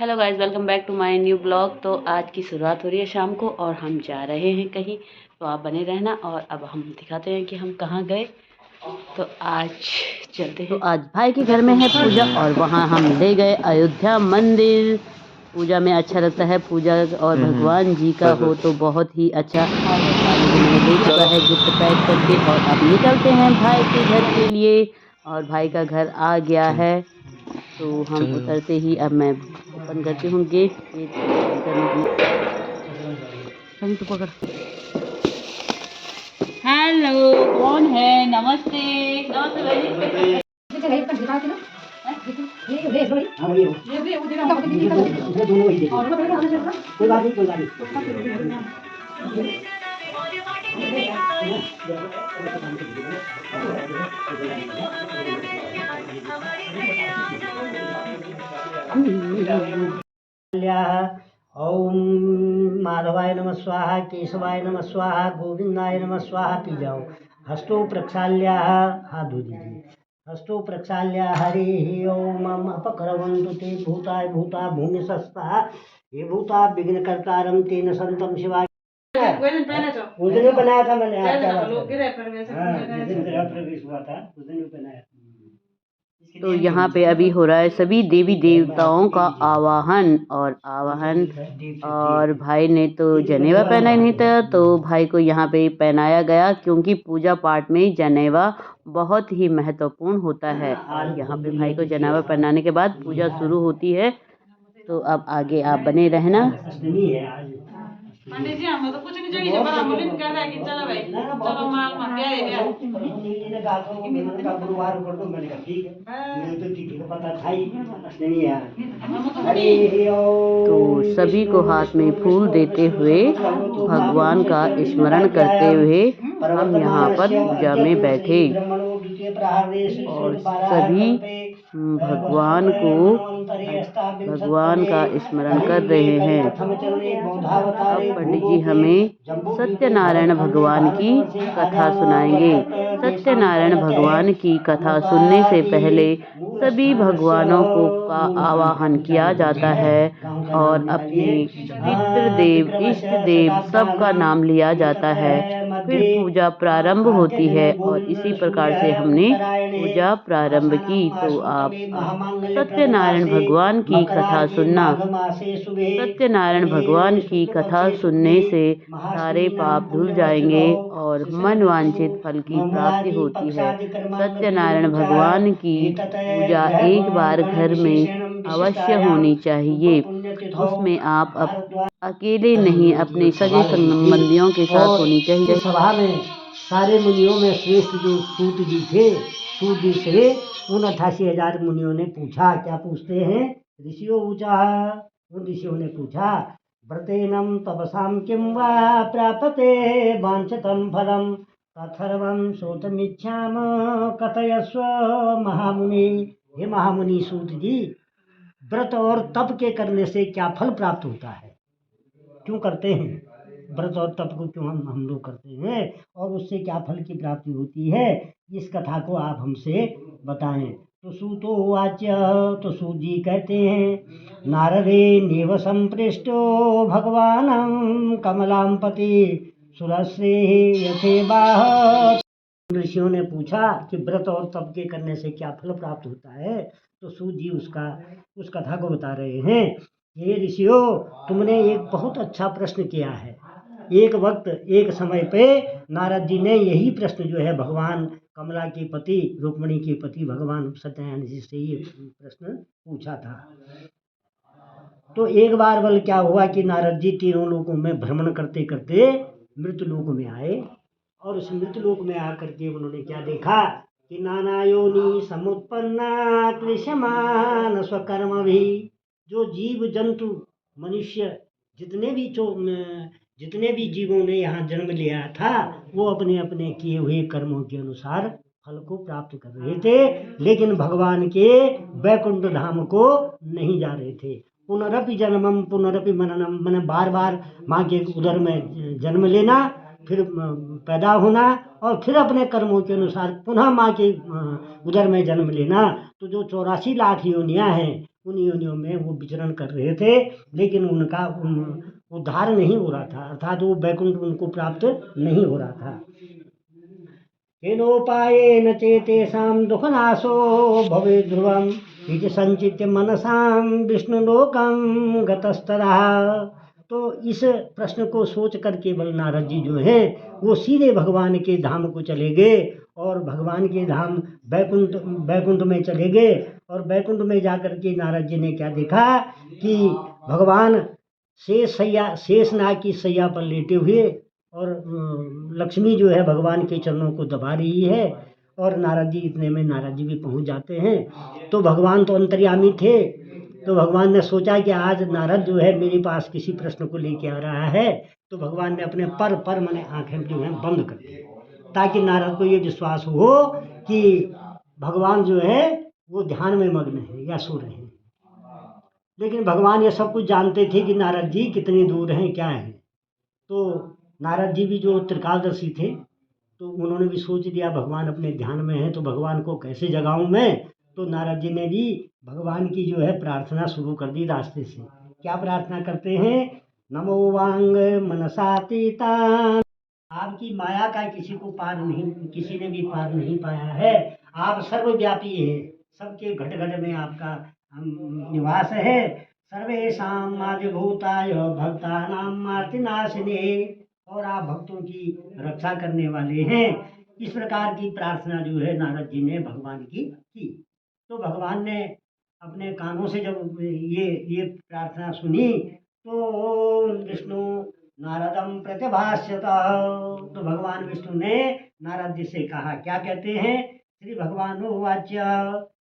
Hello guys, welcome back to my new blog. तो आज की शुरुआत हो रही है शाम को और हम जा रहे हैं कहीं, तो आप बने रहना। और अब हम दिखाते हैं कि हम कहाँ गए। तो आज चलते हैं। तो आज भाई के घर में है पूजा और वहाँ हम ले गए अयोध्या मंदिर। पूजा में अच्छा लगता है, पूजा और भगवान जी का हो तो बहुत ही अच्छा। मैंने ले चुका है गिफ्ट पैक करके और अब निकलते हैं भाई के घर के लिए। और भाई का घर आ गया है, तो हम उतरते ही अब मैं ओपन करती हूँ गेट ओपन करने के लिए। तो पकड़। हेलो, कौन है? नमस्ते नमस्ते भाई। ओम माधवाय नमः स्वाहा, केशवाय नमः स्वाहा, गोविंदाय नमः स्वाहा। पी जाओ। हस्तो प्रक्षाल्य, हाथ धो दीजिए। हस्तो प्रक्षाल्य हरि ओम अपकरवन्तु ते भूताय भूता भूमि सस्ता ये भूता विघ्न कर्तारम तेन संतम शिवाय। उस दिन बनाया था मैंने, जिस दिन गृह प्रवेश हुआ था उस दिन बनाया था। तो यहाँ पे अभी हो रहा है सभी देवी देवताओं का आवाहन और भाई ने तो जनेवा पहना ही नहीं था, तो भाई को यहाँ पे पहनाया गया क्योंकि पूजा पाठ में जनेवा बहुत ही महत्वपूर्ण होता है। और यहाँ पे भाई को जनेवा पहनाने के बाद पूजा शुरू होती है। तो अब आगे आप बने रहना। पंडित जी हमें तो कुछ नहीं चाहिए, पर हम नहीं कर रहे कि चलो भाई चलो माल मार गया ये गया। गुरुवार कर दो, मैंने कहा ठीक है, मुझे तो ठीक है पता था ही नहीं यार। तो सभी को हाथ में फूल देते हुए, भगवान का स्मरण करते हुए हम यहाँ पर पूजा में बैठे और सभी भगवान का स्मरण कर रहे हैं। अब पंडित जी हमें सत्यनारायण भगवान की कथा सुनाएंगे। सत्यनारायण भगवान की कथा सुनने से पहले सभी भगवानों को का आवाहन किया जाता है और अपने पितृदेव इष्ट देव सबका नाम लिया जाता है, फिर पूजा प्रारंभ होती है। और इसी प्रकार से हमने पूजा प्रारंभ की। तो आप सत्यनारायण भगवान की कथा सुनना। सत्यनारायण भगवान की कथा सुनने से सारे पाप धुल जाएंगे और मनवांछित फल की प्राप्ति होती है। सत्यनारायण भगवान की पूजा एक बार घर में अवश्य होनी चाहिए। उसमें आप अकेले नहीं, अपने सगे संबंधियों के साथ होनी चाहिए। सभा में सारे मुनियों में श्रेष्ठ जो सूत जी थे, सूत जी से उन 88,000 मुनियों ने पूछा। क्या पूछते हैं? ऋषियों ऊंचा। उन ऋषियों ने पूछा, व्रतेनम तपसाम किं वा प्राप्ते वांछितं फलम तत्सर्वं श्रोतुमिच्छाम कथयस्व महामुनि। हे महामुनि सूत जी, व्रत और तप के करने से क्या फल प्राप्त होता है? क्यों करते हैं व्रत और तप को? क्यों हम लोग करते हैं और उससे क्या फल की प्राप्ति होती है? इस कथा को आप हमसे बताएं। तो सूतो वाच्य, तो सूत जी कहते हैं, नारदे नेव संपृष्टो भगवानं कमलांपति सुरश्री यथे बाह। ऋषियों ने पूछा कि व्रत और तप के करने से क्या फल प्राप्त होता है। तो सूत जी उस कथा को बता रहे हैं। हे ऋषियों, तुमने एक बहुत अच्छा प्रश्न किया है। एक वक्त एक समय पे नारद जी ने यही प्रश्न जो है भगवान कमला के पति, रुक्मिणी के पति भगवान सत्यनारायण जी से ये प्रश्न पूछा था। तो एक बार बल क्या हुआ कि नारद जी तीनों लोकों में भ्रमण करते करते मृत्यु लोक में आए। और उस मृत्यु लोक में आकर के उन्होंने क्या देखा कि नाना योनि समुत्पन्ना क्लेशमान स्वकर्म भी। जो जीव जंतु मनुष्य जितने भी जीवों ने यहाँ जन्म लिया था, वो अपने अपने किए हुए कर्मों के अनुसार फल को प्राप्त कर रहे थे, लेकिन भगवान के वैकुंठ धाम को नहीं जा रहे थे। पुनरपि जन्मम पुनरपि मननम, मन बार बार माँ के उदर में जन्म लेना फिर पैदा होना और फिर अपने कर्मों के अनुसार पुनः माँ के उदर में जन्म लेना। तो जो 84 लाख योनियाँ हैं उन योनियों में वो विचरण कर रहे थे, लेकिन उनका उद्धार नहीं हो रहा था, अर्थात वो वैकुंठ उनको प्राप्त नहीं हो रहा था। तेनोपायेन चेतेषां दुःखनाशो भवेत् ध्रुवम् इति संचित्य मनसां विष्णुलोकं गतस्तदा। तो इस प्रश्न को सोच कर केवल नारद जी जो हैं वो सीधे भगवान के धाम को चले गए और भगवान के धाम वैकुंठ में चले गए। और वैकुंठ में जाकर के नारद जी ने क्या देखा कि भगवान शेषनाग की सैया पर लेटे हुए और लक्ष्मी जो है भगवान के चरणों को दबा रही है। और नारद जी इतने में नारद जी भी पहुंच जाते हैं। तो भगवान तो अंतर्यामी थे, तो भगवान ने सोचा कि आज नारद जो है मेरे पास किसी प्रश्न को लेके आ रहा है। तो भगवान ने अपने पर माने आंखें जो है बंद कर दी, ताकि नारद को ये विश्वास हो कि भगवान जो है वो ध्यान में मग्न है या सो रहे हैं। लेकिन भगवान ये सब कुछ जानते थे कि नारद जी कितनी दूर हैं, क्या हैं। तो नारद जी भी जो त्रिकालदर्शी थे, तो उन्होंने भी सोच दिया भगवान अपने ध्यान में हैं, तो भगवान को कैसे जगाऊं मैं। तो नारद जी ने भी भगवान की जो है प्रार्थना शुरू कर दी रास्ते से। क्या प्रार्थना करते हैं? नमो वांग मनसातीता। आपकी माया का किसी ने भी पार नहीं पाया है। आप सर्वव्यापी हैं, सबके घट घट में आपका निवास है। सर्वेषां आदिभूताय भक्तानां मार्तिनाशिने। और आप भक्तों की रक्षा करने वाले हैं। इस प्रकार की प्रार्थना जो है नारद जी ने भगवान की। तो भगवान ने अपने कानों से जब ये प्रार्थना सुनी तो विष्णु नारदम प्रतिभाष्यत। तो भगवान विष्णु ने नारद जी से कहा, क्या कहते हैं? श्री भगवान वाच्य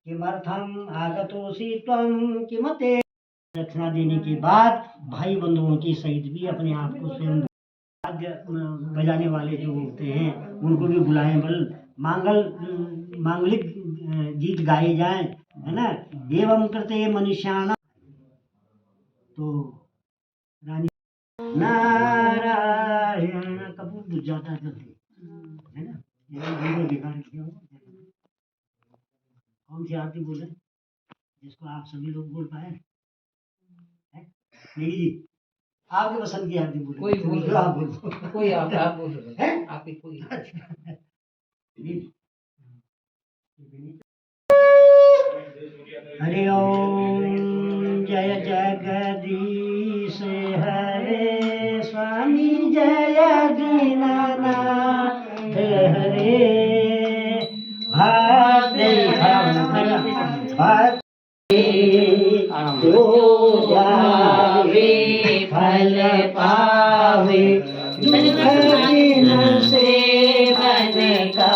किमर्थम आगतोषि त्वं किमते। दक्षिणा देने के बाद भाई बंधुओं की सहित भी अपने आप को स्वयं बजाने वाले जो होते हैं उनको भी बुलाएं, मांगलिक गीत गाए जाएं, है ना। एवं कृते मनुष्याणां। तो रानी नारायण कपूर बुझ जाता जल्दी, है ना। ये बेकार किया। कौन सी आरती बोले जिसको आप सभी लोग बोल पाए? नहीं जी, आपके पसंद की आरती बोले। कोई बोल, आप बोल, कोई आप बोल रहे हैं, आप ही कोई। हरि ओम जय जगदीश हरे स्वामी जय दीनानाथ हरे फल पावे दुख बिन सेवन का।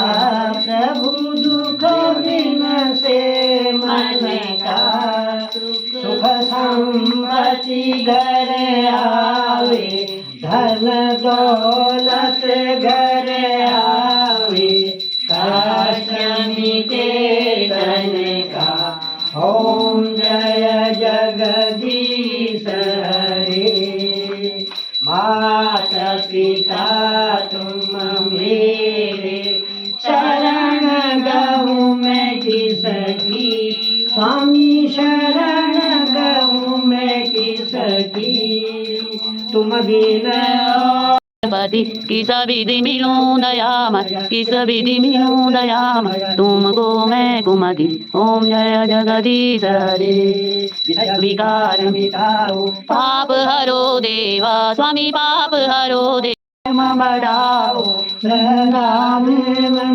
प्रभु दुख बिन से मन का। सुख संपत्ति घर आवे, धन दौलत घर आवे, कष्ट मिटे तन का। ओम जय जगदीश हरे। माता पिता तुम मेरे, शरण गहूँ मैं किसकी। स्वामी शरण गहूँ मैं किसकी। तुम बिन किस विधि मिलूं दयाम, किस विधि मिलूं दयाम, तुमको मैं कुमति। ओम जय जगदीश हरे। विकार मिटाओ पाप हरो देवा, स्वामी पाप हरो देवा। बढ़ाओ नाम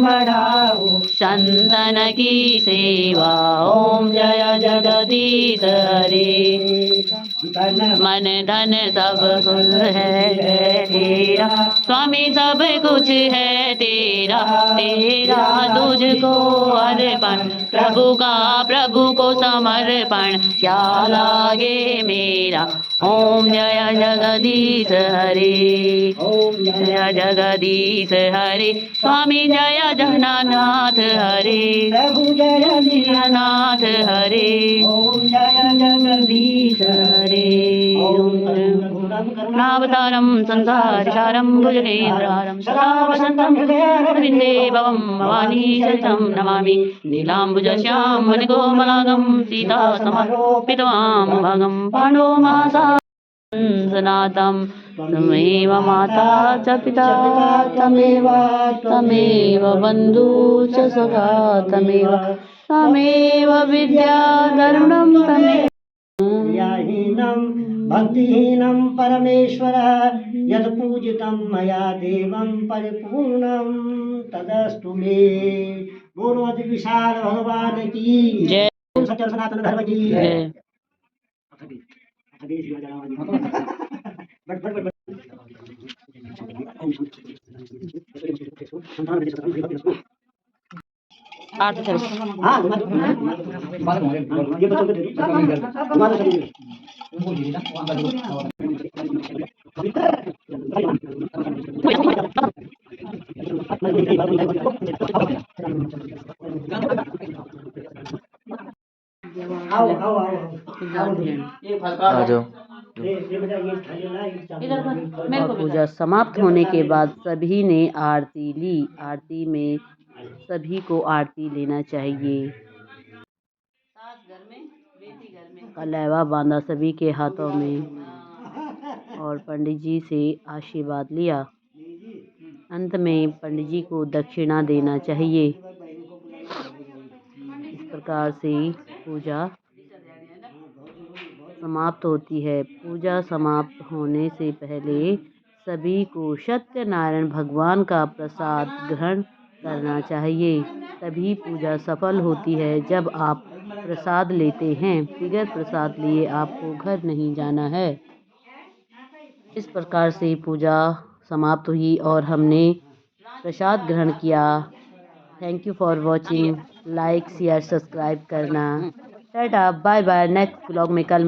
बढ़ाओ, संतन की सेवा। ओम जय जगदीश हरे। मन धन सब कुछ है तेरा, स्वामी सब कुछ है तेरा। तेरा तुझको अर्पण, प्रभु को समर्पण, क्या लागे मेरा। ओम जय जगदीश हरे। ओम जय जगदीश हरे। स्वामी जय जगन्नाथ हरे। प्रभु जय दीनानाथ हरे। ओम जय जगदीश हरे। हरे ओम करुणावतारं संसारसारं भुजगेन्द्रहारं सदा वसन्तं हृदये भवं भवानी चरितं नमामि नीलाम्बुजश्यामलिकोमलांगं सीतासमारोपितवां भगं पाण्डवमासासनातं तमेव माता च पिता तमेव बन्धु च सखा तमेव विद्याधरुणं तमेव क्रियाहीनं भक्तिहीनं परमेश्वर यत् पूजितं मया देवं परिपूर्णं तदस्तु मे। बोलो अति विशाल भगवान की जय। सत्य सनातन धर्म की जय। आरती करो। आओ और पूजा समाप्त होने के बाद सभी ने आरती ली। आरती में सभी को आरती लेना चाहिए। कलेवा बांधा सभी के हाथों में और पंडित जी से आशीर्वाद लिया। अंत में पंडित जी को दक्षिणा देना चाहिए। इस प्रकार से पूजा समाप्त होती है। पूजा समाप्त होने से पहले सभी को सत्यनारायण भगवान का प्रसाद ग्रहण करना चाहिए। तभी पूजा सफल होती है जब आप प्रसाद लेते हैं। बगैर प्रसाद लिए आपको घर नहीं जाना है। इस प्रकार से पूजा समाप्त हुई और हमने प्रसाद ग्रहण किया। Thank you for watching. Like share subscribe करना। Tata bye bye. Next blog में कल